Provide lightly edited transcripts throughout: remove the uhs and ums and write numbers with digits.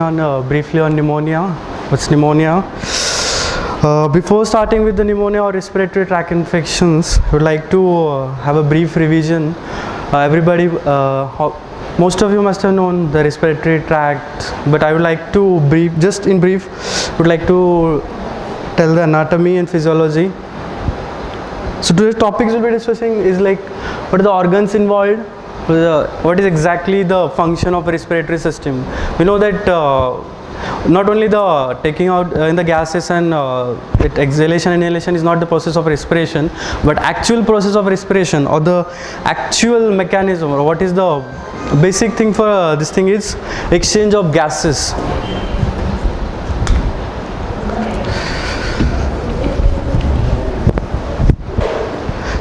Briefly on pneumonia. What's pneumonia? Before starting with the pneumonia or respiratory tract infections, I would like to have a brief revision. Most of you must have known the respiratory tract, but I would like to would like to tell the anatomy and physiology. So today's topics we'll be discussing is like what are the organs involved, what is exactly the function of a respiratory system. We know that not only the taking out in the gases and exhalation inhalation is not the process of respiration, but actual process of respiration or the actual mechanism or what is the basic thing for this thing is exchange of gases.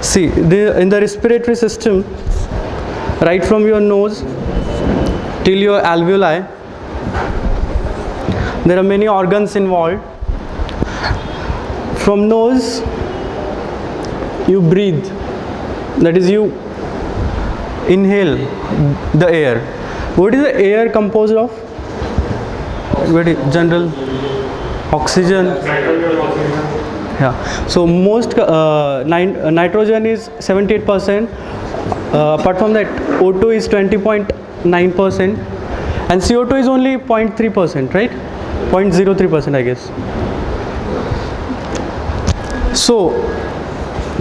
See, in the respiratory system, right from your nose till your alveoli, there are many organs involved. From nose, you breathe, that is, you inhale the air. What is the air composed of? General oxygen. Yeah. So most nitrogen is 78%. Apart from that, O2 is 20.9%, and CO2 is only 0.3%, right? 0.03%, I guess. So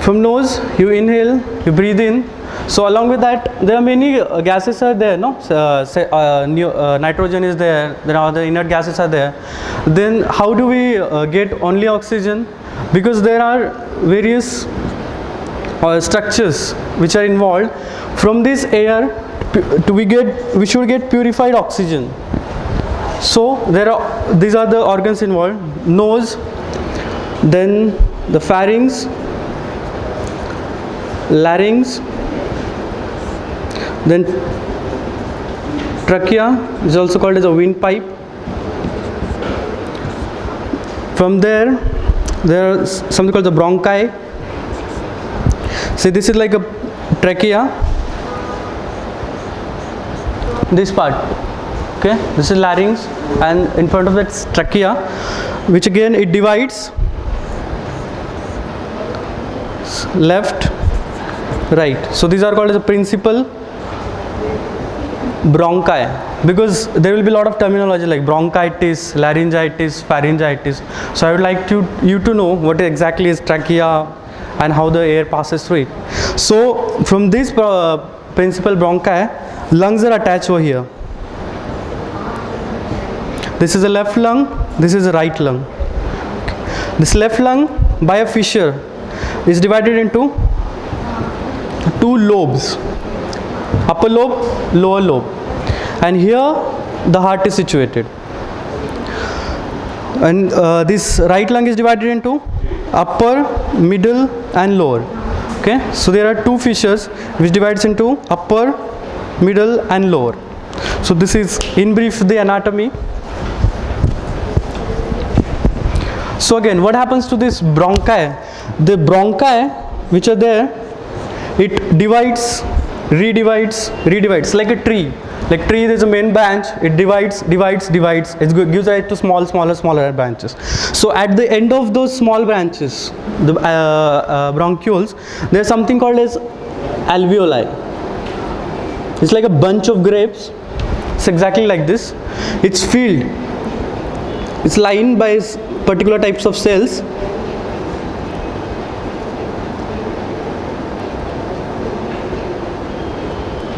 from nose you inhale, you breathe in. So along with that, there are many gases are there, no? Nitrogen is there. There are other inert gases are there. Then how do we get only oxygen? Because there are various structures which are involved. From this air we should get purified oxygen. So these are the organs involved: nose, then the pharynx, larynx, then trachea is also called as a windpipe. From there are something called the bronchi. See, this is like a trachea, this part, okay? This is larynx, and in front of that is trachea, which again it divides left, right. So these are called as a principal bronchi, because there will be a lot of terminology like bronchitis, laryngitis, pharyngitis. So I would like you to know what exactly is trachea and how the air passes through it. So from this principal bronchi, lungs are attached over here. This is the left lung, this is the right lung. This left lung, by a fissure, is divided into two lobes: upper lobe, lower lobe, and here the heart is situated. And this right lung is divided into upper, middle and lower. Okay, so there are two fissures which divides into upper, middle and lower. So this is in brief the anatomy. So again, what happens to this bronchi? The bronchi which are there, it divides, redivides like a tree. Like tree, there is a main branch, it divides, it gives rise to smaller branches. So at the end of those small branches, the bronchioles, there is something called as alveoli. It's like a bunch of grapes. It's exactly like this. It's filled. It's lined by particular types of cells.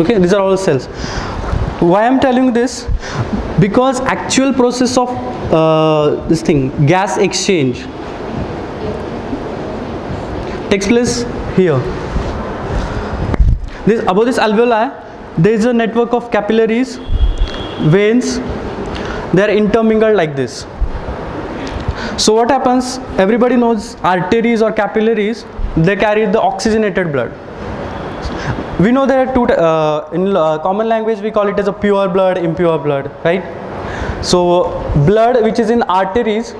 Okay, these are all cells. Why I am telling this? Because actual process of this thing, gas exchange, takes place here. Above this alveoli, there is a network of capillaries, veins. They are intermingled like this. So what happens? Everybody knows arteries or capillaries, they carry the oxygenated blood. We know there are two, in common language we call it as a pure blood, impure blood, right? So blood which is in arteries,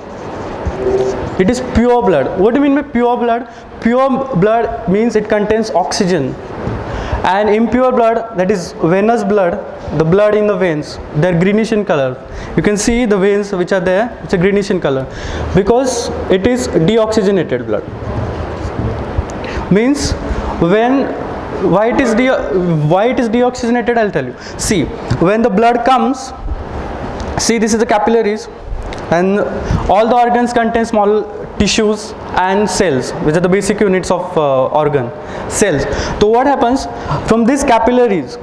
it is pure blood. What do you mean by pure blood? Pure blood means it contains oxygen. and impure blood, that is venous blood, the blood in the veins, they're greenish in color. You can see the veins which are there, it's a greenish in color because it is deoxygenated blood. Means why it is deoxygenated, I'll tell you. See, when the blood comes, see, this is the capillaries, and all the organs contain small tissues and cells, which are the basic units of organ cells. So what happens from these capillaries?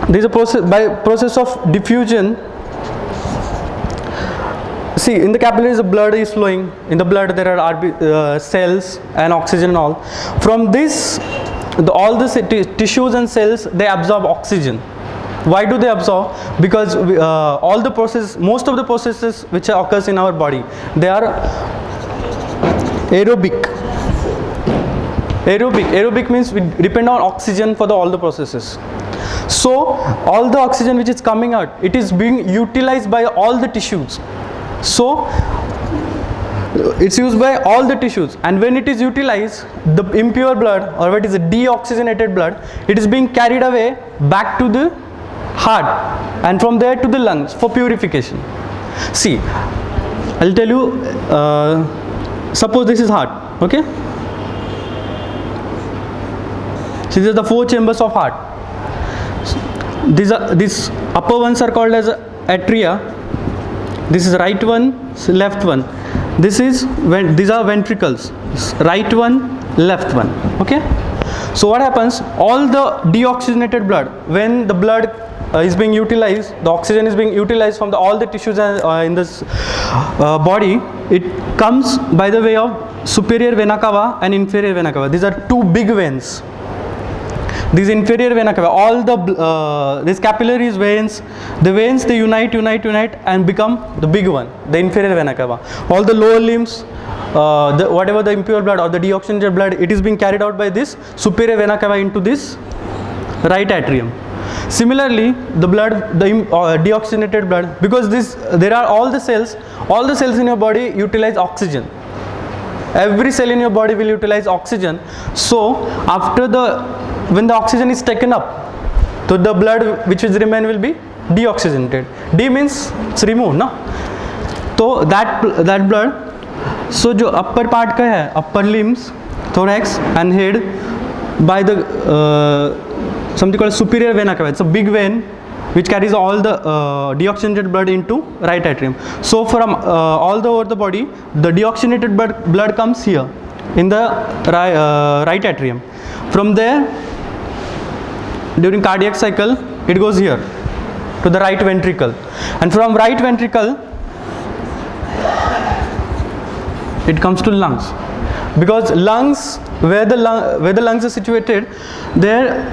There is a process of diffusion. See, in the capillaries the blood is flowing. In the blood there are cells and oxygen and all. From this, all the tissues and cells, they absorb oxygen. Why do they absorb? Because most of the processes which occurs in our body, they are aerobic. Aerobic means we depend on oxygen for all the processes. So all the oxygen which is coming out, it is being utilized by all the tissues. So it's used by all the tissues, and when it is utilized, the impure blood, or what is a deoxygenated blood, it is being carried away back to the heart, and from there to the lungs for purification. See, I'll tell you, suppose this is heart, okay? So these are the 4 chambers of heart. These upper ones are called as atria. This is right one, left one. These are ventricles. Right one, left one. Okay. So what happens? All the deoxygenated blood, when the blood is being utilized, the oxygen is being utilized from all the tissues in this body. It comes by the way of superior vena cava and inferior vena cava. These are 2 big veins. These inferior vena cava, all the these capillaries veins, the veins, they unite and become the big one, the inferior vena cava. All the lower limbs, whatever the impure blood or the deoxygenated blood, it is being carried out by this superior vena cava into this right atrium. Similarly, the blood, the deoxygenated blood, because there are all the cells in your body utilize oxygen. Every cell in your body will utilize oxygen. So when the oxygen is taken up, so the blood which is remain will be deoxygenated. D means it's removed, no? So that blood, so जो upper part का है, upper limbs, thorax and head, by the something called superior vena cava. It's a big vein which carries all the deoxygenated blood into right atrium. So from all over the body, the deoxygenated blood comes here in the right atrium. From there, during cardiac cycle, it goes here to the right ventricle, and from right ventricle it comes to lungs, because lungs, where the lungs are situated, there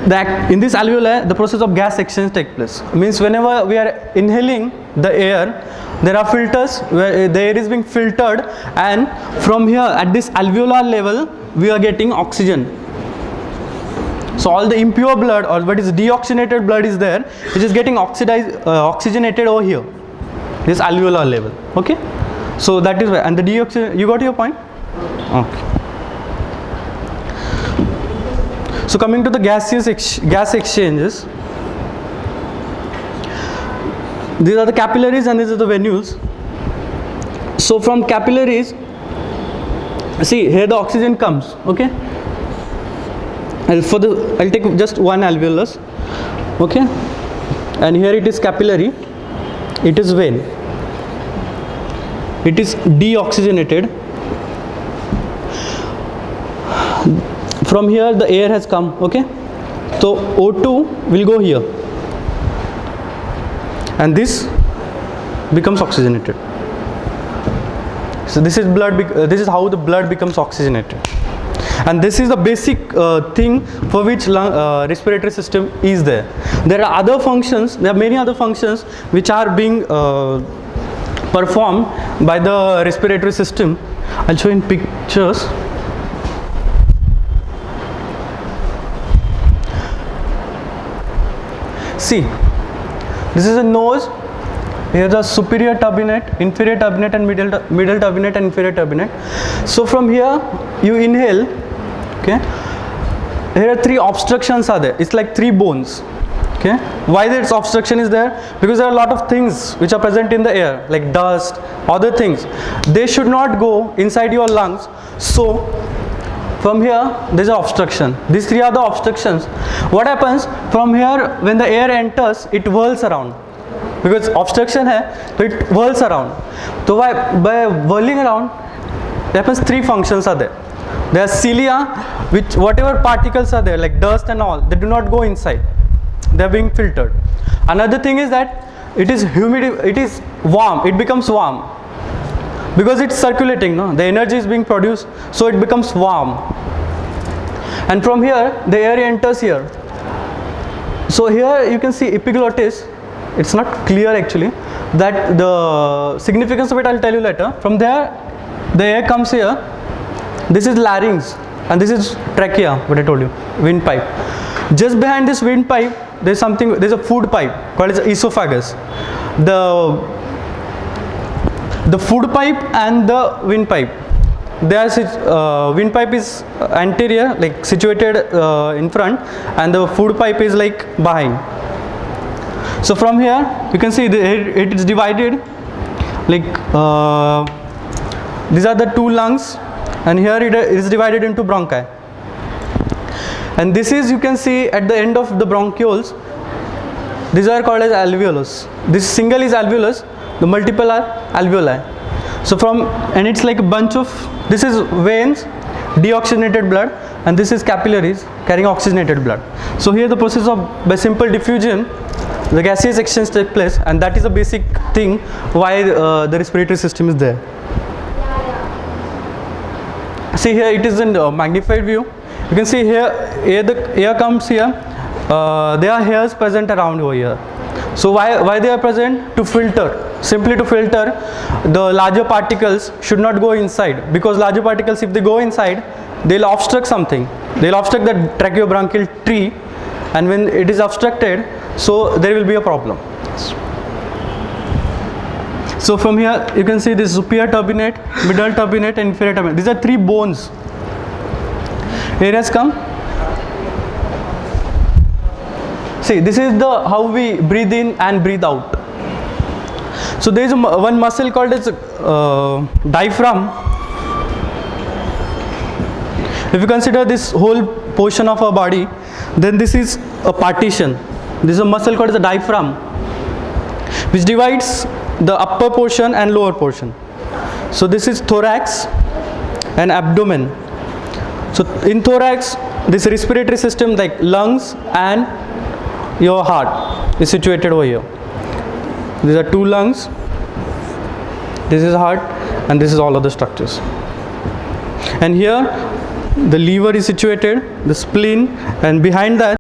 in this alveoli the process of gas exchange takes place. Means whenever we are inhaling the air, there are filters where the air is being filtered, and from here at this alveolar level we are getting oxygen. So all the impure blood, or what is deoxygenated blood, is there, which is getting oxygenated over here, this alveolar level. Okay, so that is why. And the you got your point? Okay. So coming to the gas exchanges, these are the capillaries and these are the venules. So from capillaries, see here the oxygen comes. Okay. I'll take just one alveolus, okay, and here it is capillary, it is vein, it is deoxygenated. From here the air has come, okay, so O2 will go here, and this becomes oxygenated. So this is this is how the blood becomes oxygenated. And this is the basic thing for which respiratory system is there. There are other functions, there are many other functions which are being performed by the respiratory system. I'll show in pictures. See, this is a nose. Here the superior turbinate, inferior turbinate, and middle turbinate and inferior turbinate. So from here you inhale, okay, here are three obstructions are there. It's like three bones. Okay, why this obstruction is there? Because there are a lot of things which are present in the air, like dust, other things. They should not go inside your lungs. So from here there is an obstruction. These three are the obstructions. What happens from here, when the air enters, it whirls around. Because obstruction hai, so it whirls around. So by whirling around, there happens three functions are there. There are cilia, which whatever particles are there, like dust and all, they do not go inside. They are being filtered. Another thing is that it is humid, it is warm, it becomes warm. Because it's circulating, no? The energy is being produced, so it becomes warm. And from here, the air enters here. So here you can see epiglottis. It's not clear actually. That the significance of it I'll tell you later. From there, the air comes here. This is larynx, and this is trachea, what I told you, windpipe. Just behind this windpipe, there's something. There's a food pipe called as esophagus. The food pipe and the windpipe. Windpipe is anterior, like situated in front, and the food pipe is like behind. So from here, you can see it is divided. Like these are the two lungs, and here it is divided into bronchi. And this is, you can see at the end of the bronchioles, these are called as alveolus. This single is alveolus, the multiple are alveoli. So and it's like a bunch of, this is veins, deoxygenated blood, and this is capillaries carrying oxygenated blood. So here the process of, by simple diffusion, the gaseous exchange takes place, and that is a basic thing why the respiratory system is there. See here, it is in magnified view. You can see here, the air comes here. There are hairs present around over here. So why they are present? To filter, simply to filter the larger particles should not go inside, because larger particles, if they go inside, they'll obstruct something. They'll obstruct the tracheobronchial tree, and when it is obstructed, so there will be a problem. So from here you can see this superior turbinate, middle turbinate, and inferior turbinate. These are three bones. Here has come. See, this is how we breathe in and breathe out. So there is one muscle called as diaphragm. If you consider this whole portion of our body, then this is a partition. This is a muscle called as the diaphragm, which divides the upper portion and lower portion. So this is thorax and abdomen. So in thorax, this respiratory system like lungs and your heart is situated over here. These are two lungs, this is heart, and this is all other structures. And here the liver is situated, the spleen, and behind that